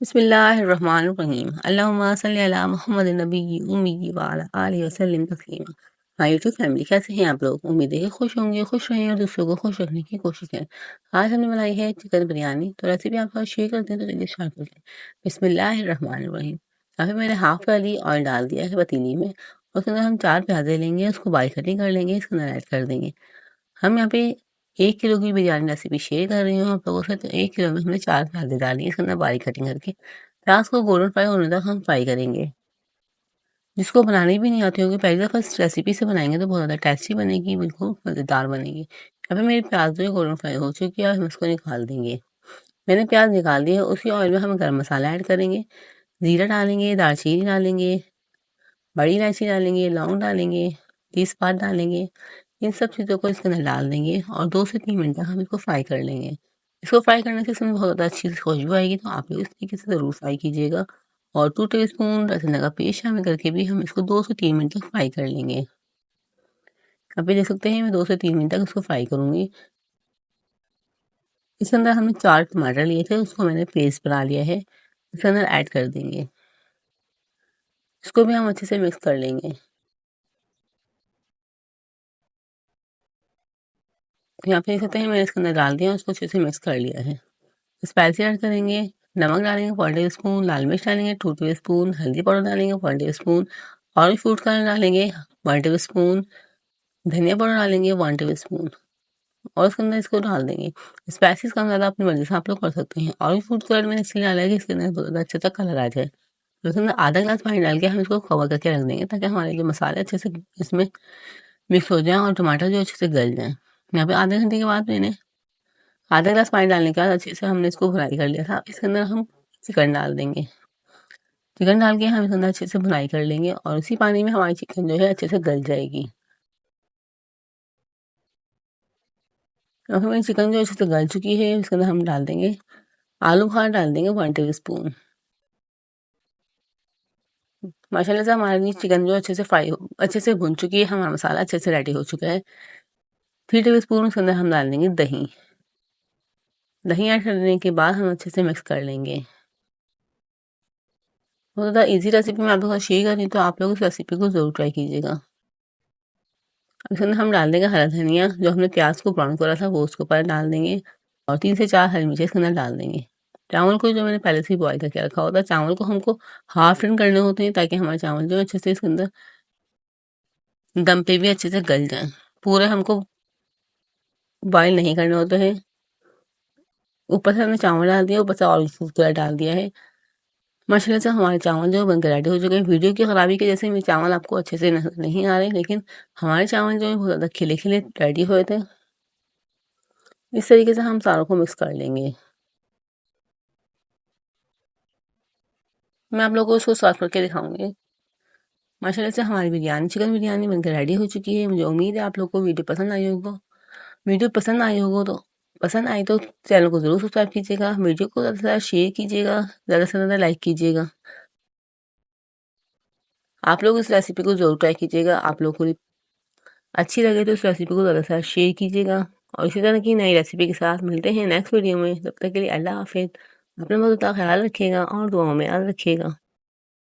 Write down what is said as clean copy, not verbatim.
बिस्मिल्लाहिर्रहमानिर्रहीम। अल्लाहुम्मा सल्ली अला मुहम्मदिन नबिय्यि उम्मी व अला आलिहि वसल्लम तस्लीमा। माय यूट्यूब फैमिली, कैसे हैं आप लोग? उम्मीद है कि खुश होंगे, खुश रहें और दूसरों को खुश रखने की कोशिश करें। आज हमने बनाई है चिकन बिरयानी, तो रेसिपी आपके साथ शेयर करते हैं, तो चलिए स्टार्ट करते हैं। बिस्मिल्लाहिर्रहमानिर्रहीम। यहाँ पे मैंने हाफ वाली ऑयल डाल दिया है पतीली में, और उसके अंदर हम 4 प्याज़े लेंगे, उसको बारीक कटिंग कर लेंगे, इसके अंदर ऐड कर देंगे। हम यहाँ पे 1 किलो की बिरयानी रेसिपी शेयर कर रही हूँ आप लोगों से, तो 1 किलो में हमने 4 प्याज़े डाली है, इसके अंदर बारीक कटिंग करके। प्याज को गोल्डन फ्राई होने तक हम फ्राई करेंगे। जिसको बनानी भी नहीं आती होगी, पहली दफ़ा इस रेसिपी से बनाएंगे तो बहुत ज़्यादा टेस्टी बनेगी, बिल्कुल मज़ेदार बनेगी। यहाँ पे मेरी प्याज जो है गोल्डन फ्राई हो चुकी है, हम इसको निकाल देंगे। मैंने प्याज निकाल दिया है, उसी ऑयल में हम गर्म मसाला ऐड करेंगे, ज़ीरा डालेंगे, दालचीनी डालेंगे, बड़ी इलायची डालेंगे, लौंग डालेंगे, तेज़पात डालेंगे। इन सब चीज़ों को इसके अंदर डाल देंगे और 2 से 3 मिनट तक हम इसको फ्राई कर लेंगे। इसको फ्राई करने से इसमें बहुत ज़्यादा अच्छी सी खुशबू आएगी, तो आप लोग इस तरीके से ज़रूर फ्राई कीजिएगा। और 2 टेबलस्पून लहसुन का पेस्ट शामिल करके भी हम इसको 2 से 3 मिनट तक फ्राई कर लेंगे। अभी देख सकते हैं मैं 2 से 3 मिनट तक इसको फ्राई करूँगी। इसके अंदर हमने 4 टमाटर लिए थे, उसको मैंने पेस्ट बना लिया है, इसके अंदर ऐड कर देंगे। इसको भी हम अच्छे से मिक्स कर लेंगे। यहाँ पे देख सकते हैं मैंने इसके अंदर डाल दिया, उसको अच्छे से मिक्स कर लिया है। स्पाइसी ऐड करेंगे, नमक डालेंगे 1 टेबलस्पून, लाल मिर्च डालेंगे 2 टेबलस्पून, हल्दी पाउडर डालेंगे 1 टेबलस्पून, ऑरेंज फूड कलर डालेंगे 1 टेबलस्पून, धनिया पाउडर डालेंगे 1 टेबलस्पून और उसके अंदर इसको डाल देंगे। स्पाइसेस कम ज़्यादा अपनी मर्ज़ी से आप लोग कर सकते हैं। ऑरेंज फूड कलर मैंने इसलिए डाला है कि इसके अंदर बहुत ज़्यादा अच्छा सा कलर आ जाए। तो उसके अंदर आधा ग्लास पानी डाल के हम इसको कवर करके रख देंगे, ताकि हमारे जो मसाले अच्छे से इसमें मिक्स हो जाएँ और टमाटर जो अच्छे से गल जाएँ। यहाँ पे आधे घंटे के बाद मैंने आधा ग्लास पानी डालने के बाद अच्छे से हमने इसको फ्राई कर लिया था। इसके अंदर हम चिकन डाल देंगे। चिकन डाल के हम इसके अंदर अच्छे से भुनाई कर लेंगे और उसी पानी में हमारी चिकन जो है अच्छे से गल जाएगी। और हमारी चिकन जो अच्छे से गल चुकी है, इसके अंदर हम डाल देंगे आलू बुखारा डाल देंगे 1 टेबलस्पून। माशाल्लाह से हमारी चिकन जो अच्छे से भुन चुकी है, हमारा मसाला अच्छे से रेडी हो चुका है। 3 टेबलस्पून उसके अंदर हम डाल देंगे दही। दही ऐड करने के बाद हम अच्छे से मिक्स कर लेंगे। बहुत ज़्यादा ईज़ी रेसिपी मैं आप लोगों के साथ शेयर कर रही हूँ, तो आप लोग इस रेसिपी को ज़रूर ट्राई कीजिएगा। इसके अंदर हम डाल देंगे हरा धनिया, जो हमने प्याज को ब्राउन करा था वो उसके ऊपर डाल देंगे और 3 से 4 हरी मिर्ची इसके अंदर डाल देंगे। चावल को जो मैंने पहले से ही बॉयल करके रखा होता है, चावल को हमको हाफ टर्न करने होते हैं, ताकि हमारे चावल जो है अच्छे से इसके अंदर दम पे भी अच्छे से गल जाएँ। पूरे हमको बॉयल नहीं करने होते हैं। ऊपर से हमने चावल डाल दिया, ऊपर से ऑरेंज फूड कलर डाल दिया है। माशाल्लाह से हमारे चावल जो बनकर रेडी हो चुके हैं। वीडियो की खराबी की वजह से मेरे चावल आपको अच्छे से नज़र नहीं आ रहे, लेकिन हमारे चावल जो है बहुत ज़्यादा खिले-खिले रेडी हुए थे। इस तरीके से हम सारों को मिक्स कर लेंगे। मैं आप लोगों को इसको सर्व करके दिखाऊँगी। माशाल्लाह से हमारी चिकन बिरयानी बनकर रेडी हो चुकी है। मुझे उम्मीद है आप लोगों को वीडियो पसंद आई होगा। वीडियो पसंद आई तो चैनल को ज़रूर सब्सक्राइब कीजिएगा। वीडियो को ज़्यादा से ज़्यादा शेयर कीजिएगा, ज़्यादा से ज़्यादा लाइक कीजिएगा। आप लोग इस रेसिपी को ज़रूर ट्राई कीजिएगा। आप लोगों को अच्छी लगे तो इस रेसिपी को ज़्यादा से ज़्यादा शेयर कीजिएगा और इसी तरह की नई रेसिपी के साथ मिलते हैं नेक्स्ट वीडियो में। तब तक के लिए अल्लाह हाफ़िज़। अपना बहुत ज़्यादा ख़्याल रखिएगा और दुआओं में याद रखिएगा।